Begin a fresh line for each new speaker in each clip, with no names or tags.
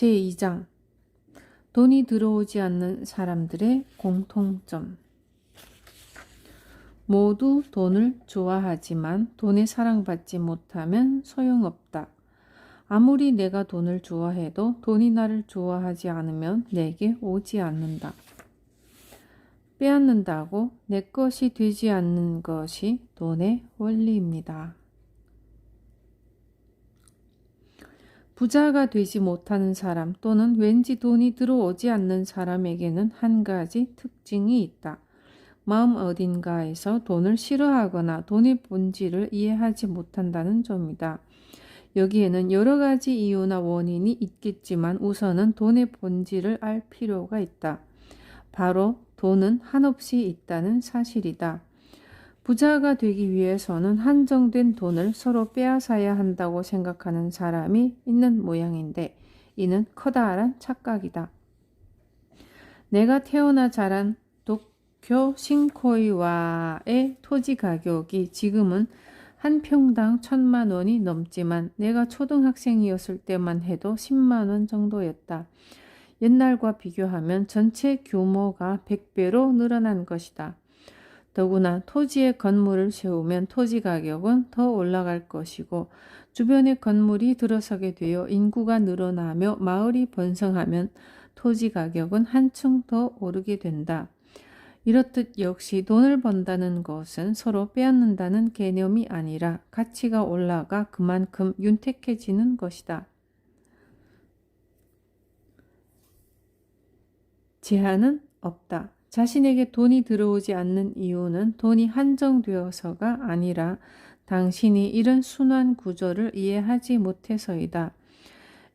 제2장 돈이 들어오지 않는 사람들의 공통점. 모두 돈을 좋아하지만 돈에 사랑받지 못하면 소용없다. 아무리 내가 돈을 좋아해도 돈이 나를 좋아하지 않으면 내게 오지 않는다. 빼앗는다고 내 것이 되지 않는 것이 돈의 원리입니다. 부자가 되지 못하는 사람 또는 왠지 돈이 들어오지 않는 사람에게는 한 가지 특징이 있다. 마음 어딘가에서 돈을 싫어하거나 돈의 본질을 이해하지 못한다는 점이다. 여기에는 여러 가지 이유나 원인이 있겠지만 우선은 돈의 본질을 알 필요가 있다. 바로 돈은 한없이 있다는 사실이다. 부자가 되기 위해서는 한정된 돈을 서로 빼앗아야 한다고 생각하는 사람이 있는 모양인데 이는 커다란 착각이다. 내가 태어나 자란 도쿄 신코이와의 토지 가격이 지금은 한 평당 1,000만 원이 넘지만 내가 초등학생이었을 때만 해도 10만 원 정도였다. 옛날과 비교하면 전체 규모가 100배로 늘어난 것이다. 더구나 토지에 건물을 세우면 토지 가격은 더 올라갈 것이고 주변에 건물이 들어서게 되어 인구가 늘어나며 마을이 번성하면 토지 가격은 한층 더 오르게 된다. 이렇듯 역시 돈을 번다는 것은 서로 빼앗는다는 개념이 아니라 가치가 올라가 그만큼 윤택해지는 것이다. 제한은 없다. 자신에게 돈이 들어오지 않는 이유는 돈이 한정되어서가 아니라 당신이 이런 순환 구조를 이해하지 못해서이다.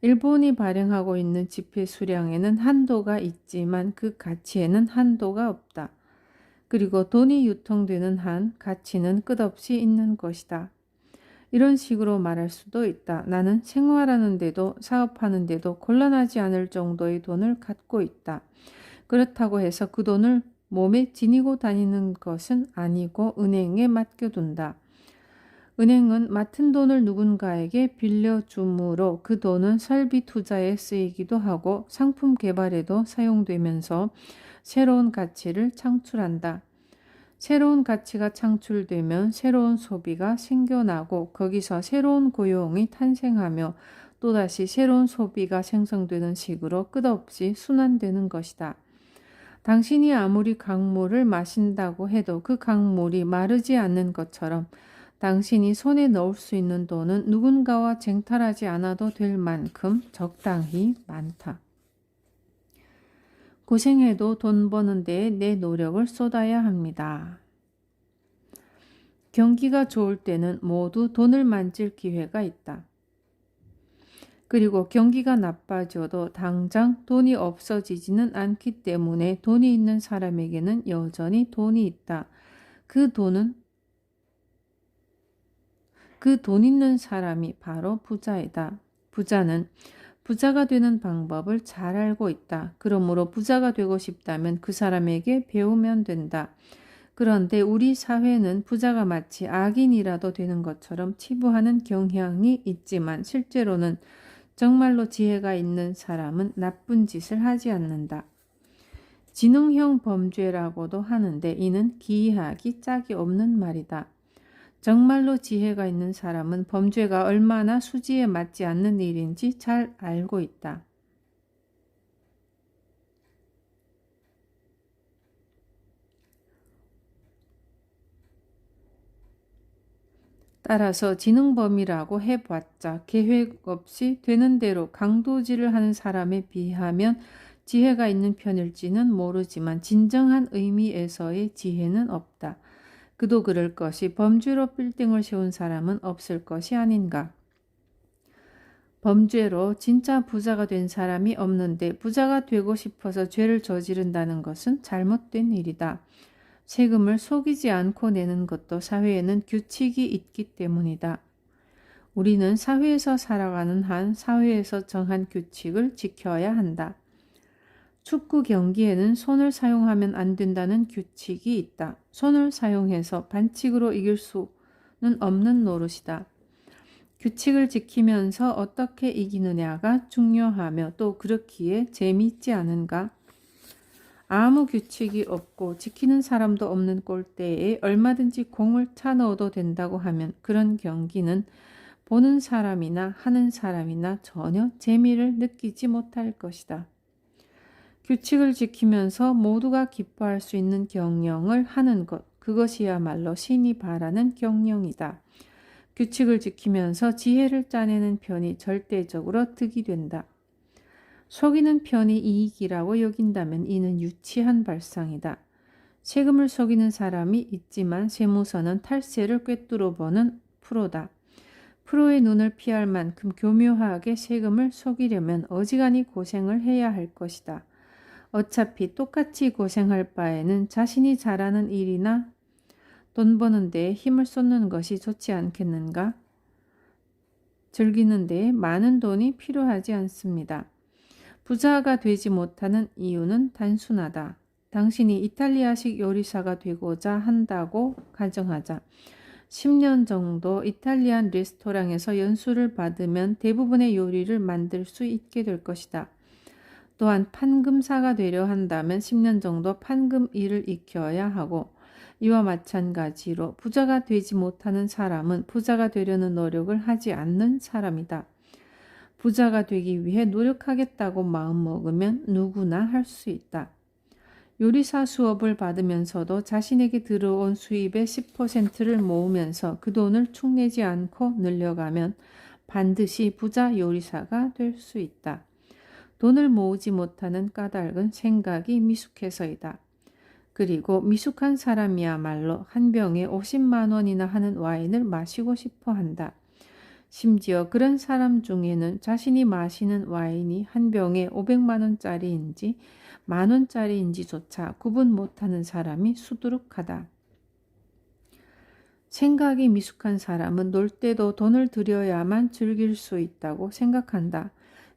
일본이 발행하고 있는 지폐 수량에는 한도가 있지만 그 가치에는 한도가 없다. 그리고 돈이 유통되는 한 가치는 끝없이 있는 것이다. 이런 식으로 말할 수도 있다. 나는 생활하는데도 사업하는데도 곤란하지 않을 정도의 돈을 갖고 있다. 그렇다고 해서 그 돈을 몸에 지니고 다니는 것은 아니고 은행에 맡겨둔다. 은행은 맡은 돈을 누군가에게 빌려주므로 그 돈은 설비 투자에 쓰이기도 하고 상품 개발에도 사용되면서 새로운 가치를 창출한다. 새로운 가치가 창출되면 새로운 소비가 생겨나고 거기서 새로운 고용이 탄생하며 또다시 새로운 소비가 생성되는 식으로 끝없이 순환되는 것이다. 당신이 아무리 강물을 마신다고 해도 그 강물이 마르지 않는 것처럼 당신이 손에 넣을 수 있는 돈은 누군가와 쟁탈하지 않아도 될 만큼 적당히 많다. 고생해도 돈 버는 데에 내 노력을 쏟아야 합니다. 경기가 좋을 때는 모두 돈을 만질 기회가 있다. 그리고 경기가 나빠져도 당장 돈이 없어지지는 않기 때문에 돈이 있는 사람에게는 여전히 돈이 있다. 그 돈 있는 사람이 바로 부자이다. 부자는 부자가 되는 방법을 잘 알고 있다. 그러므로 부자가 되고 싶다면 그 사람에게 배우면 된다. 그런데 우리 사회는 부자가 마치 악인이라도 되는 것처럼 치부하는 경향이 있지만 실제로는 정말로 지혜가 있는 사람은 나쁜 짓을 하지 않는다. 지능형 범죄라고도 하는데 이는 기이하기 짝이 없는 말이다. 정말로 지혜가 있는 사람은 범죄가 얼마나 수지에 맞지 않는 일인지 잘 알고 있다. 따라서 지능범이라고 해봤자 계획 없이 되는 대로 강도질을 하는 사람에 비하면 지혜가 있는 편일지는 모르지만 진정한 의미에서의 지혜는 없다. 그도 그럴 것이 범죄로 빌딩을 세운 사람은 없을 것이 아닌가. 범죄로 진짜 부자가 된 사람이 없는데 부자가 되고 싶어서 죄를 저지른다는 것은 잘못된 일이다. 세금을 속이지 않고 내는 것도 사회에는 규칙이 있기 때문이다. 우리는 사회에서 살아가는 한 사회에서 정한 규칙을 지켜야 한다. 축구 경기에는 손을 사용하면 안 된다는 규칙이 있다. 손을 사용해서 반칙으로 이길 수는 없는 노릇이다. 규칙을 지키면서 어떻게 이기느냐가 중요하며 또 그렇기에 재미있지 않은가? 아무 규칙이 없고 지키는 사람도 없는 골대에 얼마든지 공을 차 넣어도 된다고 하면 그런 경기는 보는 사람이나 하는 사람이나 전혀 재미를 느끼지 못할 것이다. 규칙을 지키면서 모두가 기뻐할 수 있는 경영을 하는 것, 그것이야말로 신이 바라는 경영이다. 규칙을 지키면서 지혜를 짜내는 편이 절대적으로 득이 된다. 속이는 편이 이익이라고 여긴다면 이는 유치한 발상이다. 세금을 속이는 사람이 있지만 세무서는 탈세를 꿰뚫어 보는 프로다. 프로의 눈을 피할 만큼 교묘하게 세금을 속이려면 어지간히 고생을 해야 할 것이다. 어차피 똑같이 고생할 바에는 자신이 잘하는 일이나 돈 버는 데에 힘을 쏟는 것이 좋지 않겠는가? 즐기는 데에 많은 돈이 필요하지 않습니다. 부자가 되지 못하는 이유는 단순하다. 당신이 이탈리아식 요리사가 되고자 한다고 가정하자. 10년 정도 이탈리안 레스토랑에서 연수를 받으면 대부분의 요리를 만들 수 있게 될 것이다. 또한 판금사가 되려 한다면 10년 정도 판금 일을 익혀야 하고 이와 마찬가지로 부자가 되지 못하는 사람은 부자가 되려는 노력을 하지 않는 사람이다. 부자가 되기 위해 노력하겠다고 마음먹으면 누구나 할 수 있다. 요리사 수업을 받으면서도 자신에게 들어온 수입의 10%를 모으면서 그 돈을 축내지 않고 늘려가면 반드시 부자 요리사가 될 수 있다. 돈을 모으지 못하는 까닭은 생각이 미숙해서이다. 그리고 미숙한 사람이야말로 한 병에 50만 원이나 하는 와인을 마시고 싶어 한다. 심지어 그런 사람 중에는 자신이 마시는 와인이 한 병에 500만 원짜리인지 만 원짜리인지조차 구분 못하는 사람이 수두룩하다. 생각이 미숙한 사람은 놀 때도 돈을 들여야만 즐길 수 있다고 생각한다.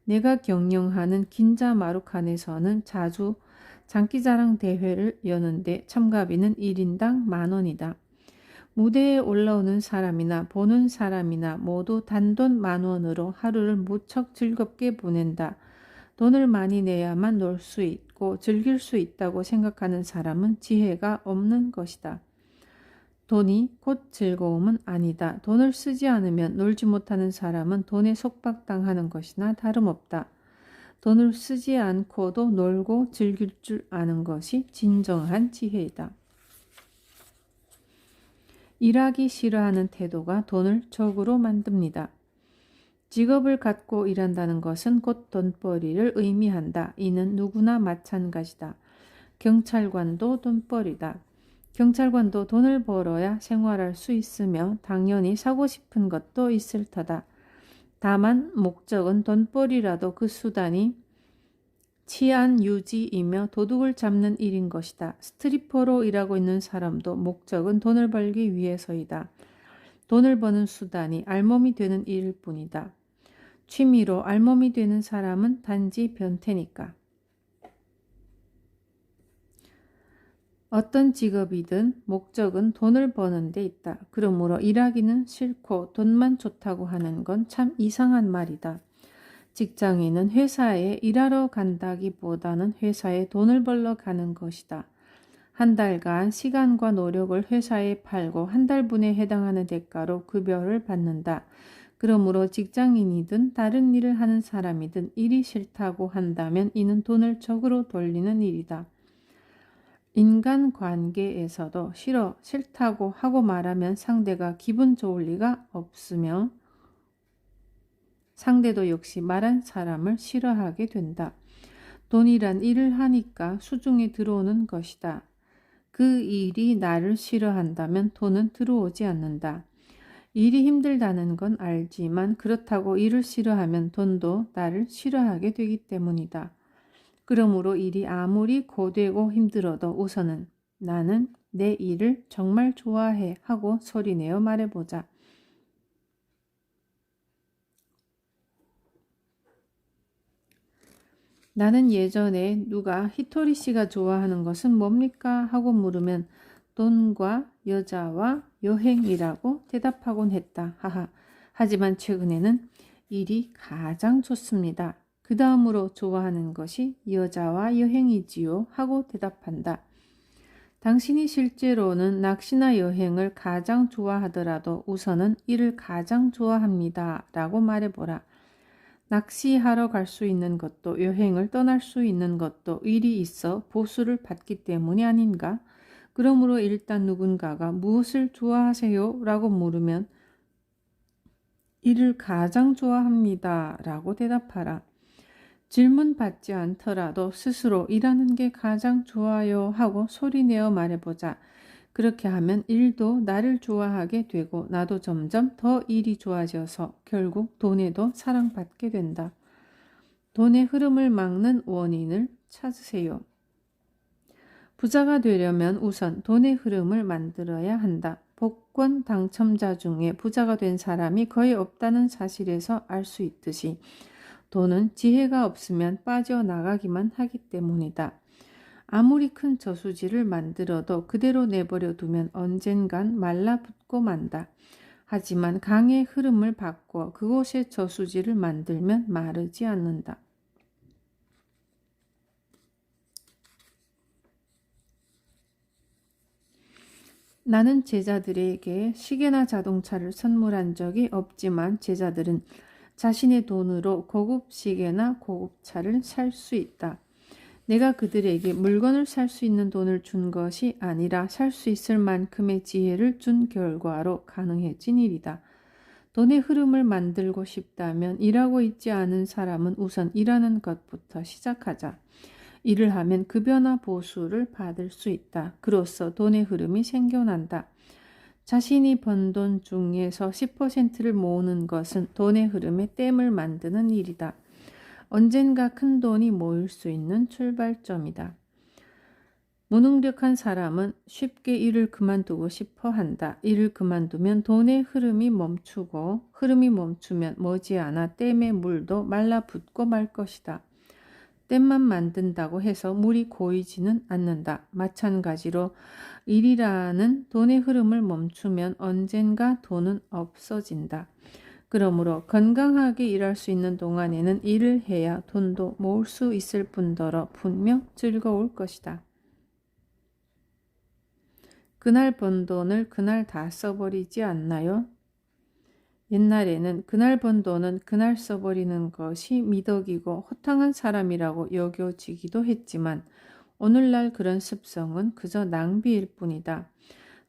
내가 경영하는 긴자마루칸에서는 자주 장기자랑 대회를 여는데 참가비는 1인당 10,000원이다. 무대에 올라오는 사람이나 보는 사람이나 모두 단돈 10,000원으로 하루를 무척 즐겁게 보낸다. 돈을 많이 내야만 놀 수 있고 즐길 수 있다고 생각하는 사람은 지혜가 없는 것이다. 돈이 곧 즐거움은 아니다. 돈을 쓰지 않으면 놀지 못하는 사람은 돈에 속박당하는 것이나 다름없다. 돈을 쓰지 않고도 놀고 즐길 줄 아는 것이 진정한 지혜이다. 일하기 싫어하는 태도가 돈을 적으로 만듭니다. 직업을 갖고 일한다는 것은 곧 돈벌이를 의미한다. 이는 누구나 마찬가지다. 경찰관도 돈벌이다. 경찰관도 돈을 벌어야 생활할 수 있으며 당연히 사고 싶은 것도 있을 터다. 다만 목적은 돈벌이라도 그 수단이 치안 유지이며 도둑을 잡는 일인 것이다. 스트리퍼로 일하고 있는 사람도 목적은 돈을 벌기 위해서이다. 돈을 버는 수단이 알몸이 되는 일일 뿐이다. 취미로 알몸이 되는 사람은 단지 변태니까. 어떤 직업이든 목적은 돈을 버는 데 있다. 그러므로 일하기는 싫고 돈만 좋다고 하는 건 참 이상한 말이다. 직장인은 회사에 일하러 간다기보다는 회사에 돈을 벌러 가는 것이다. 한 달간 시간과 노력을 회사에 팔고 한 달분에 해당하는 대가로 급여를 받는다. 그러므로 직장인이든 다른 일을 하는 사람이든 일이 싫다고 한다면 이는 돈을 적으로 돌리는 일이다. 인간관계에서도 싫어, 싫다고 하고 말하면 상대가 기분 좋을 리가 없으며 상대도 역시 말한 사람을 싫어하게 된다. 돈이란 일을 하니까 수중에 들어오는 것이다. 그 일이 나를 싫어한다면 돈은 들어오지 않는다. 일이 힘들다는 건 알지만 그렇다고 일을 싫어하면 돈도 나를 싫어하게 되기 때문이다. 그러므로 일이 아무리 고되고 힘들어도 우선은 나는 내 일을 정말 좋아해 하고 소리내어 말해보자. 나는 예전에 누가 히토리 씨가 좋아하는 것은 뭡니까? 하고 물으면 돈과 여자와 여행이라고 대답하곤 했다. 하하. 하지만 최근에는 일이 가장 좋습니다. 그 다음으로 좋아하는 것이 여자와 여행이지요 하고 대답한다. 당신이 실제로는 낚시나 여행을 가장 좋아하더라도 우선은 일을 가장 좋아합니다 라고 말해보라. 낚시하러 갈 수 있는 것도 여행을 떠날 수 있는 것도 일이 있어 보수를 받기 때문이 아닌가? 그러므로 일단 누군가가 무엇을 좋아하세요? 라고 물으면 일을 가장 좋아합니다 라고 대답하라. 질문 받지 않더라도 스스로 일하는 게 가장 좋아요 하고 소리내어 말해보자. 그렇게 하면 일도 나를 좋아하게 되고 나도 점점 더 일이 좋아져서 결국 돈에도 사랑받게 된다. 돈의 흐름을 막는 원인을 찾으세요. 부자가 되려면 우선 돈의 흐름을 만들어야 한다. 복권 당첨자 중에 부자가 된 사람이 거의 없다는 사실에서 알 수 있듯이 돈은 지혜가 없으면 빠져나가기만 하기 때문이다. 아무리 큰 저수지를 만들어도 그대로 내버려 두면 언젠간 말라붙고 만다. 하지만 강의 흐름을 바꿔 그곳에 저수지를 만들면 마르지 않는다. 나는 제자들에게 시계나 자동차를 선물한 적이 없지만 제자들은 자신의 돈으로 고급 시계나 고급 차를 살 수 있다. 내가 그들에게 물건을 살 수 있는 돈을 준 것이 아니라 살 수 있을 만큼의 지혜를 준 결과로 가능해진 일이다. 돈의 흐름을 만들고 싶다면 일하고 있지 않은 사람은 우선 일하는 것부터 시작하자. 일을 하면 급여나 보수를 받을 수 있다. 그로써 돈의 흐름이 생겨난다. 자신이 번 돈 중에서 10%를 모으는 것은 돈의 흐름에 댐을 만드는 일이다. 언젠가 큰 돈이 모일 수 있는 출발점이다. 무능력한 사람은 쉽게 일을 그만두고 싶어 한다. 일을 그만두면 돈의 흐름이 멈추고 흐름이 멈추면 머지않아 댐의 물도 말라붙고 말 것이다. 댐만 만든다고 해서 물이 고이지는 않는다. 마찬가지로 일이라는 돈의 흐름을 멈추면 언젠가 돈은 없어진다. 그러므로 건강하게 일할 수 있는 동안에는 일을 해야 돈도 모을 수 있을 뿐더러 분명 즐거울 것이다. 그날 번 돈을 그날 다 써버리지 않나요? 옛날에는 그날 번 돈은 그날 써버리는 것이 미덕이고 호탕한 사람이라고 여겨지기도 했지만 오늘날 그런 습성은 그저 낭비일 뿐이다.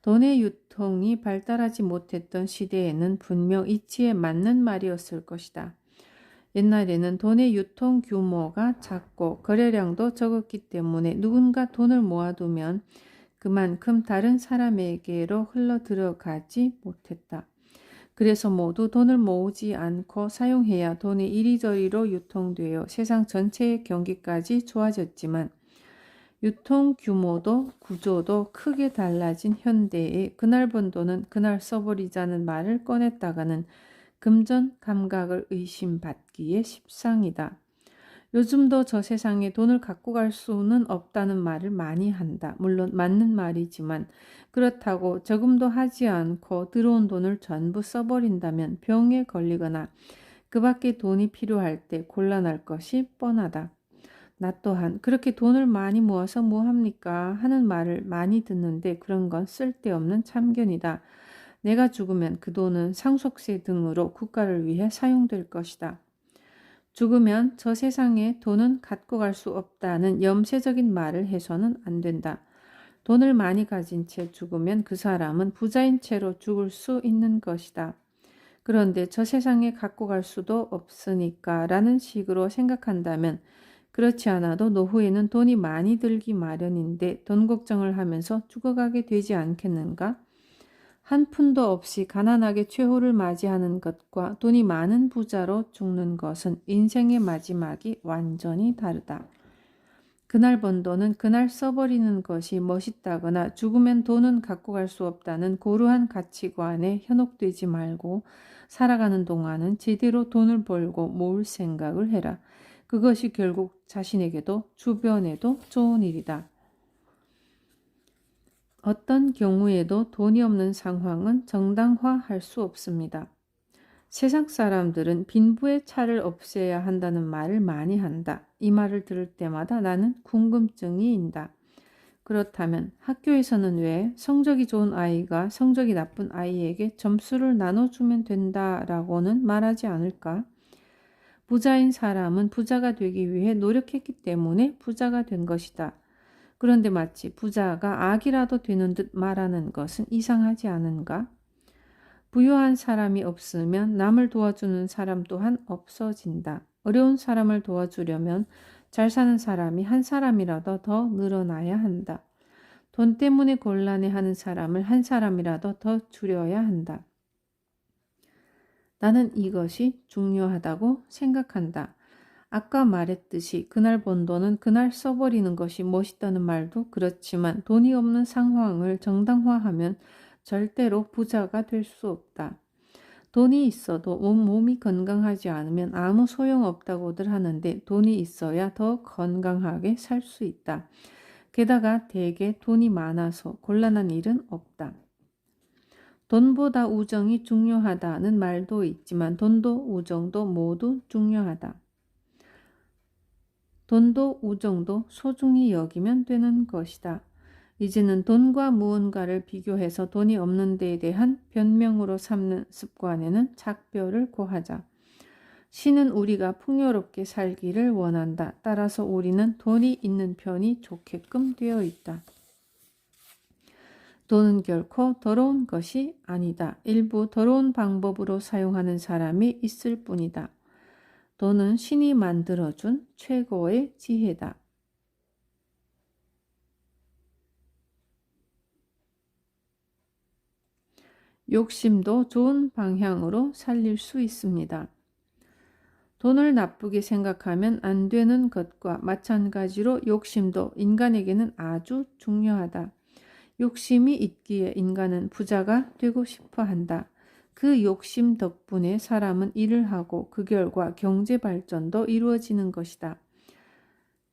돈의 유통이 발달하지 못했던 시대에는 분명 이치에 맞는 말이었을 것이다. 옛날에는 돈의 유통 규모가 작고 거래량도 적었기 때문에 누군가 돈을 모아두면 그만큼 다른 사람에게로 흘러 들어가지 못했다. 그래서 모두 돈을 모으지 않고 사용해야 돈이 이리저리로 유통되어 세상 전체의 경기까지 좋아졌지만 유통 규모도 구조도 크게 달라진 현대에 그날 번 돈은 그날 써버리자는 말을 꺼냈다가는 금전 감각을 의심받기에 십상이다. 요즘도 저 세상에 돈을 갖고 갈 수는 없다는 말을 많이 한다. 물론 맞는 말이지만 그렇다고 저금도 하지 않고 들어온 돈을 전부 써버린다면 병에 걸리거나 그 밖에 돈이 필요할 때 곤란할 것이 뻔하다. 나 또한 그렇게 돈을 많이 모아서 뭐 합니까? 하는 말을 많이 듣는데 그런 건 쓸데없는 참견이다. 내가 죽으면 그 돈은 상속세 등으로 국가를 위해 사용될 것이다. 죽으면 저 세상에 돈은 갖고 갈 수 없다는 염세적인 말을 해서는 안 된다. 돈을 많이 가진 채 죽으면 그 사람은 부자인 채로 죽을 수 있는 것이다. 그런데 저 세상에 갖고 갈 수도 없으니까 라는 식으로 생각한다면 그렇지 않아도 노후에는 돈이 많이 들기 마련인데 돈 걱정을 하면서 죽어가게 되지 않겠는가? 한 푼도 없이 가난하게 최후를 맞이하는 것과 돈이 많은 부자로 죽는 것은 인생의 마지막이 완전히 다르다. 그날 번 돈은 그날 써버리는 것이 멋있다거나 죽으면 돈은 갖고 갈 수 없다는 고루한 가치관에 현혹되지 말고 살아가는 동안은 제대로 돈을 벌고 모을 생각을 해라. 그것이 결국 자신에게도 주변에도 좋은 일이다. 어떤 경우에도 돈이 없는 상황은 정당화할 수 없습니다. 세상 사람들은 빈부의 차를 없애야 한다는 말을 많이 한다. 이 말을 들을 때마다 나는 궁금증이 인다. 그렇다면 학교에서는 왜 성적이 좋은 아이가 성적이 나쁜 아이에게 점수를 나눠주면 된다라고는 말하지 않을까? 부자인 사람은 부자가 되기 위해 노력했기 때문에 부자가 된 것이다. 그런데 마치 부자가 악이라도 되는 듯 말하는 것은 이상하지 않은가? 부유한 사람이 없으면 남을 도와주는 사람 또한 없어진다. 어려운 사람을 도와주려면 잘 사는 사람이 한 사람이라도 더 늘어나야 한다. 돈 때문에 곤란해하는 사람을 한 사람이라도 더 줄여야 한다. 나는 이것이 중요하다고 생각한다. 아까 말했듯이 그날 번 돈은 그날 써버리는 것이 멋있다는 말도 그렇지만 돈이 없는 상황을 정당화하면 절대로 부자가 될 수 없다. 돈이 있어도 몸이 건강하지 않으면 아무 소용없다고들 하는데 돈이 있어야 더 건강하게 살 수 있다. 게다가 대개 돈이 많아서 곤란한 일은 없다. 돈보다 우정이 중요하다는 말도 있지만 돈도 우정도 모두 중요하다. 돈도 우정도 소중히 여기면 되는 것이다. 이제는 돈과 무언가를 비교해서 돈이 없는 데에 대한 변명으로 삼는 습관에는 작별을 고하자. 신은 우리가 풍요롭게 살기를 원한다. 따라서 우리는 돈이 있는 편이 좋게끔 되어 있다. 돈은 결코 더러운 것이 아니다. 일부 더러운 방법으로 사용하는 사람이 있을 뿐이다. 돈은 신이 만들어준 최고의 지혜다. 욕심도 좋은 방향으로 살릴 수 있습니다. 돈을 나쁘게 생각하면 안 되는 것과 마찬가지로 욕심도 인간에게는 아주 중요하다. 욕심이 있기에 인간은 부자가 되고 싶어 한다. 그 욕심 덕분에 사람은 일을 하고 그 결과 경제 발전도 이루어지는 것이다.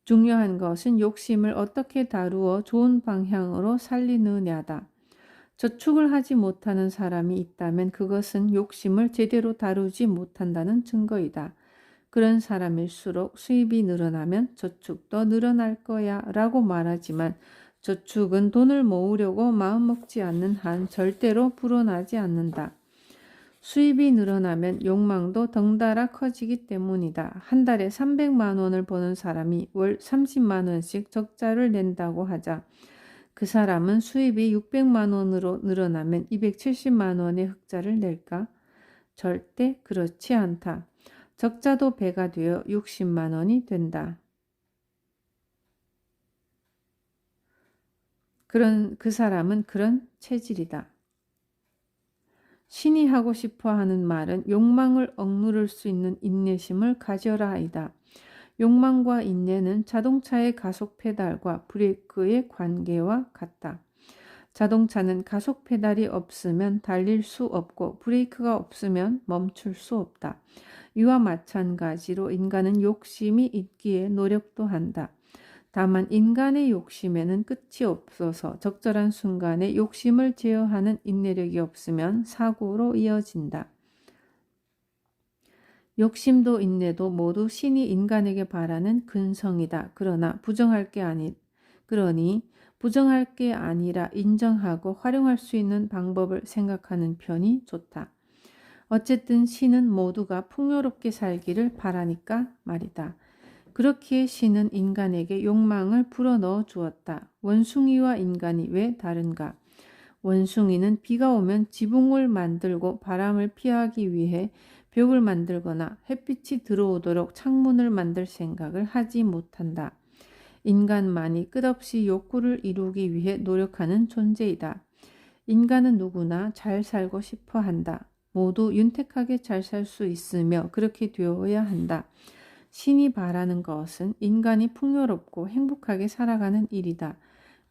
중요한 것은 욕심을 어떻게 다루어 좋은 방향으로 살리느냐다. 저축을 하지 못하는 사람이 있다면 그것은 욕심을 제대로 다루지 못한다는 증거이다. 그런 사람일수록 수입이 늘어나면 저축도 늘어날 거야 라고 말하지만 저축은 돈을 모으려고 마음먹지 않는 한 절대로 불어나지 않는다. 수입이 늘어나면 욕망도 덩달아 커지기 때문이다. 한 달에 300만 원을 버는 사람이 월 30만 원씩 적자를 낸다고 하자. 그 사람은 수입이 600만 원으로 늘어나면 270만 원의 흑자를 낼까? 절대 그렇지 않다. 적자도 배가 되어 60만 원이 된다. 그 사람은 그런 체질이다. 신이 하고 싶어 하는 말은 욕망을 억누를 수 있는 인내심을 가져라이다. 욕망과 인내는 자동차의 가속 페달과 브레이크의 관계와 같다. 자동차는 가속 페달이 없으면 달릴 수 없고 브레이크가 없으면 멈출 수 없다. 이와 마찬가지로 인간은 욕심이 있기에 노력도 한다. 다만 인간의 욕심에는 끝이 없어서 적절한 순간에 욕심을 제어하는 인내력이 없으면 사고로 이어진다. 욕심도 인내도 모두 신이 인간에게 바라는 근성이다. 그러니 부정할 게 아니라 인정하고 활용할 수 있는 방법을 생각하는 편이 좋다. 어쨌든 신은 모두가 풍요롭게 살기를 바라니까 말이다. 그렇기에 신은 인간에게 욕망을 불어넣어 주었다. 원숭이와 인간이 왜 다른가? 원숭이는 비가 오면 지붕을 만들고 바람을 피하기 위해 벽을 만들거나 햇빛이 들어오도록 창문을 만들 생각을 하지 못한다. 인간만이 끝없이 욕구를 이루기 위해 노력하는 존재이다. 인간은 누구나 잘 살고 싶어 한다. 모두 윤택하게 잘 살 수 있으며 그렇게 되어야 한다. 신이 바라는 것은 인간이 풍요롭고 행복하게 살아가는 일이다.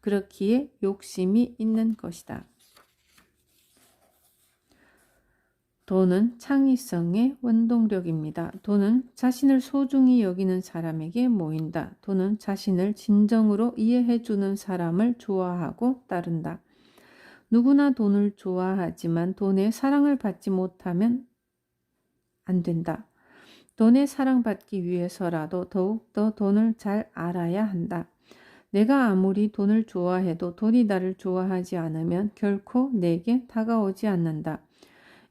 그렇기에 욕심이 있는 것이다. 돈은 창의성의 원동력입니다. 돈은 자신을 소중히 여기는 사람에게 모인다. 돈은 자신을 진정으로 이해해주는 사람을 좋아하고 따른다. 누구나 돈을 좋아하지만 돈의 사랑을 받지 못하면 안 된다. 돈에 사랑받기 위해서라도 더욱더 돈을 잘 알아야 한다. 내가 아무리 돈을 좋아해도 돈이 나를 좋아하지 않으면 결코 내게 다가오지 않는다.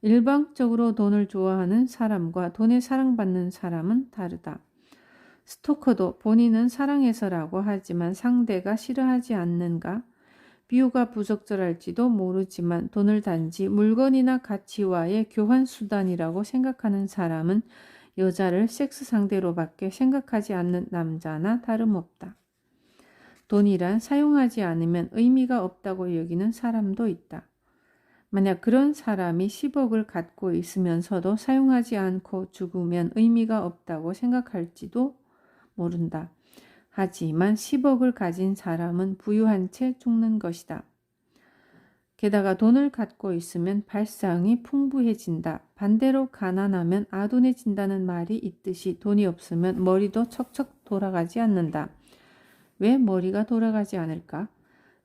일방적으로 돈을 좋아하는 사람과 돈에 사랑받는 사람은 다르다. 스토커도 본인은 사랑해서라고 하지만 상대가 싫어하지 않는가? 비유가 부적절할지도 모르지만 돈을 단지 물건이나 가치와의 교환 수단이라고 생각하는 사람은 여자를 섹스 상대로밖에 생각하지 않는 남자나 다름없다. 돈이란 사용하지 않으면 의미가 없다고 여기는 사람도 있다. 만약 그런 사람이 10억을 갖고 있으면서도 사용하지 않고 죽으면 의미가 없다고 생각할지도 모른다. 하지만 10억을 가진 사람은 부유한 채 죽는 것이다. 게다가 돈을 갖고 있으면 발상이 풍부해진다. 반대로 가난하면 아둔해진다는 말이 있듯이 돈이 없으면 머리도 척척 돌아가지 않는다. 왜 머리가 돌아가지 않을까?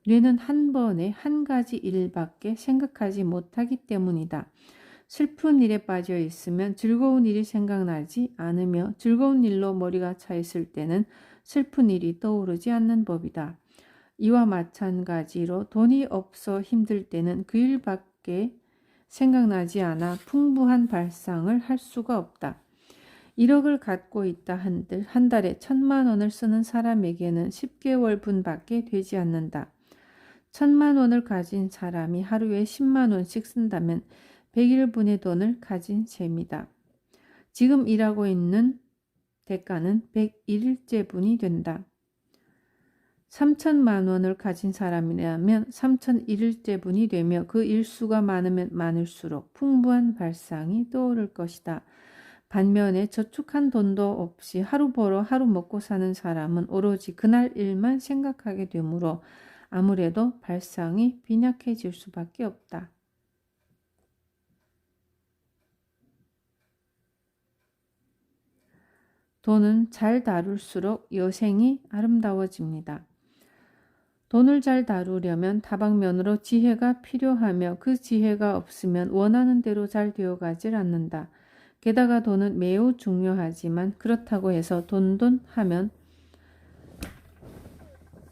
뇌는 한 번에 한 가지 일밖에 생각하지 못하기 때문이다. 슬픈 일에 빠져 있으면 즐거운 일이 생각나지 않으며 즐거운 일로 머리가 차 있을 때는 슬픈 일이 떠오르지 않는 법이다. 이와 마찬가지로 돈이 없어 힘들 때는 그 일밖에 생각나지 않아 풍부한 발상을 할 수가 없다. 1억을 갖고 있다 한들 한 달에 1,000만 원을 쓰는 사람에게는 10개월 분밖에 되지 않는다. 1,000만 원을 가진 사람이 하루에 10만 원씩 쓴다면 100일분의 돈을 가진 셈이다. 지금 일하고 있는 대가는 101일째 분이 된다. 3,000만 원을 가진 사람이라면 3,001일째 분이 되며 그 일수가 많으면 많을수록 풍부한 발상이 떠오를 것이다. 반면에 저축한 돈도 없이 하루 벌어 하루 먹고 사는 사람은 오로지 그날 일만 생각하게 되므로 아무래도 발상이 빈약해질 수밖에 없다. 돈은 잘 다룰수록 여생이 아름다워집니다. 돈을 잘 다루려면 다방면으로 지혜가 필요하며 그 지혜가 없으면 원하는 대로 잘 되어가질 않는다. 게다가 돈은 매우 중요하지만 그렇다고 해서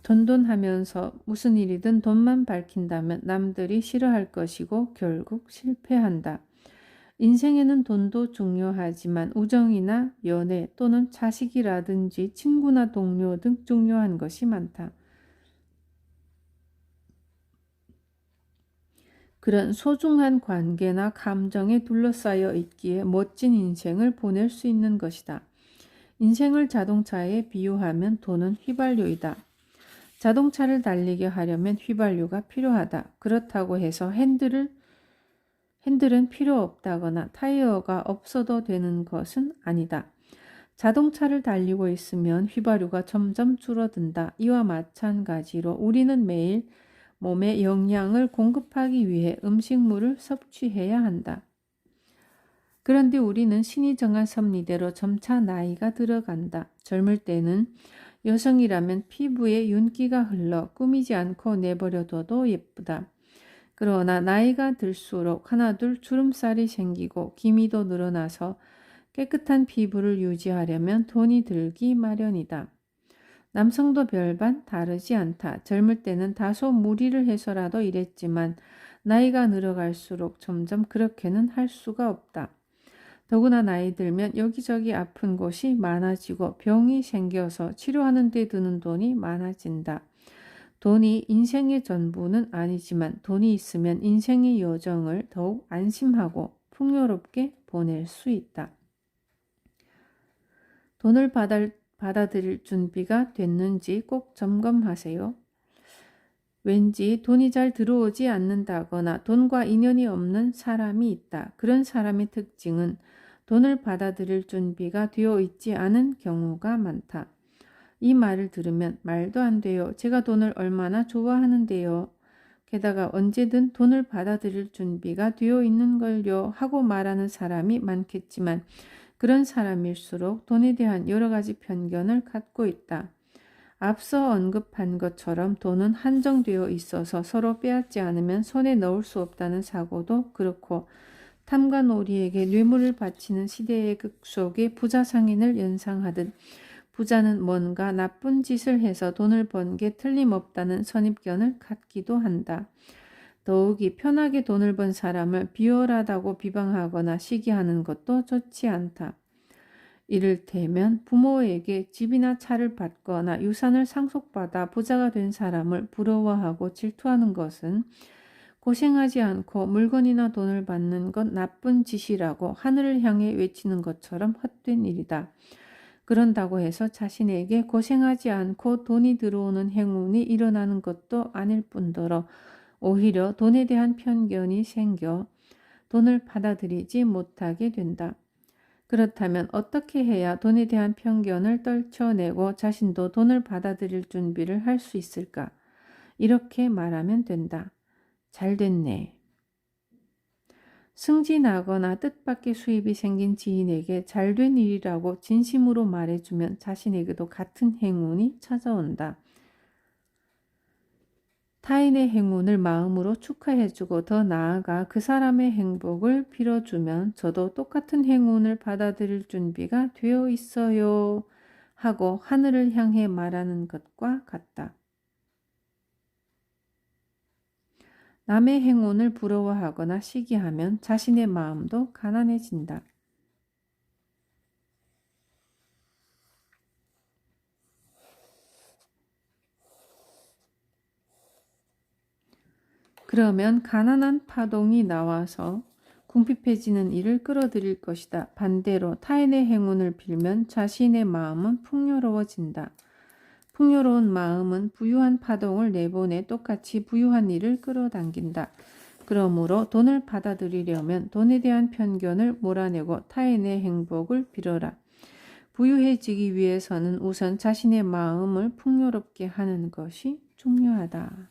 돈돈하면서 무슨 일이든 돈만 밝힌다면 남들이 싫어할 것이고 결국 실패한다. 인생에는 돈도 중요하지만 우정이나 연애 또는 자식이라든지 친구나 동료 등 중요한 것이 많다. 그런 소중한 관계나 감정에 둘러싸여 있기에 멋진 인생을 보낼 수 있는 것이다. 인생을 자동차에 비유하면 돈은 휘발유이다. 자동차를 달리게 하려면 휘발유가 필요하다. 그렇다고 해서 핸들은 필요 없다거나 타이어가 없어도 되는 것은 아니다. 자동차를 달리고 있으면 휘발유가 점점 줄어든다. 이와 마찬가지로 우리는 매일 몸에 영양을 공급하기 위해 음식물을 섭취해야 한다. 그런데 우리는 신이 정한 섭리대로 점차 나이가 들어간다. 젊을 때는 여성이라면 피부에 윤기가 흘러 꾸미지 않고 내버려둬도 예쁘다. 그러나 나이가 들수록 하나둘 주름살이 생기고 기미도 늘어나서 깨끗한 피부를 유지하려면 돈이 들기 마련이다. 남성도 별반 다르지 않다. 젊을 때는 다소 무리를 해서라도 일했지만 나이가 늘어갈수록 점점 그렇게는 할 수가 없다. 더구나 나이 들면 여기저기 아픈 곳이 많아지고 병이 생겨서 치료하는 데 드는 돈이 많아진다. 돈이 인생의 전부는 아니지만 돈이 있으면 인생의 여정을 더욱 안심하고 풍요롭게 보낼 수 있다. 돈을 받아들일 준비가 됐는지 꼭 점검하세요. 왠지 돈이 잘 들어오지 않는다거나 돈과 인연이 없는 사람이 있다. 그런 사람의 특징은 돈을 받아들일 준비가 되어 있지 않은 경우가 많다. 이 말을 들으면 말도 안 돼요. 제가 돈을 얼마나 좋아하는데요. 게다가 언제든 돈을 받아들일 준비가 되어 있는 걸요 하고 말하는 사람이 많겠지만 그런 사람일수록 돈에 대한 여러 가지 편견을 갖고 있다. 앞서 언급한 것처럼 돈은 한정되어 있어서 서로 빼앗지 않으면 손에 넣을 수 없다는 사고도 그렇고 탐관오리에게 뇌물을 바치는 시대의 극 속에 부자 상인을 연상하듯 부자는 뭔가 나쁜 짓을 해서 돈을 번 게 틀림없다는 선입견을 갖기도 한다. 더욱이 편하게 돈을 번 사람을 비열하다고 비방하거나 시기하는 것도 좋지 않다. 이를테면 부모에게 집이나 차를 받거나 유산을 상속받아 부자가 된 사람을 부러워하고 질투하는 것은 고생하지 않고 물건이나 돈을 받는 건 나쁜 짓이라고 하늘을 향해 외치는 것처럼 헛된 일이다. 그런다고 해서 자신에게 고생하지 않고 돈이 들어오는 행운이 일어나는 것도 아닐 뿐더러 오히려 돈에 대한 편견이 생겨 돈을 받아들이지 못하게 된다. 그렇다면 어떻게 해야 돈에 대한 편견을 떨쳐내고 자신도 돈을 받아들일 준비를 할 수 있을까? 이렇게 말하면 된다. 잘 됐네. 승진하거나 뜻밖의 수입이 생긴 지인에게 잘된 일이라고 진심으로 말해주면 자신에게도 같은 행운이 찾아온다. 타인의 행운을 마음으로 축하해주고 더 나아가 그 사람의 행복을 빌어주면 저도 똑같은 행운을 받아들일 준비가 되어 있어요 하고 하늘을 향해 말하는 것과 같다. 남의 행운을 부러워하거나 시기하면 자신의 마음도 가난해진다. 그러면 가난한 파동이 나와서 궁핍해지는 일을 끌어들일 것이다. 반대로 타인의 행운을 빌면 자신의 마음은 풍요로워진다. 풍요로운 마음은 부유한 파동을 내보내 똑같이 부유한 일을 끌어당긴다. 그러므로 돈을 받아들이려면 돈에 대한 편견을 몰아내고 타인의 행복을 빌어라. 부유해지기 위해서는 우선 자신의 마음을 풍요롭게 하는 것이 중요하다.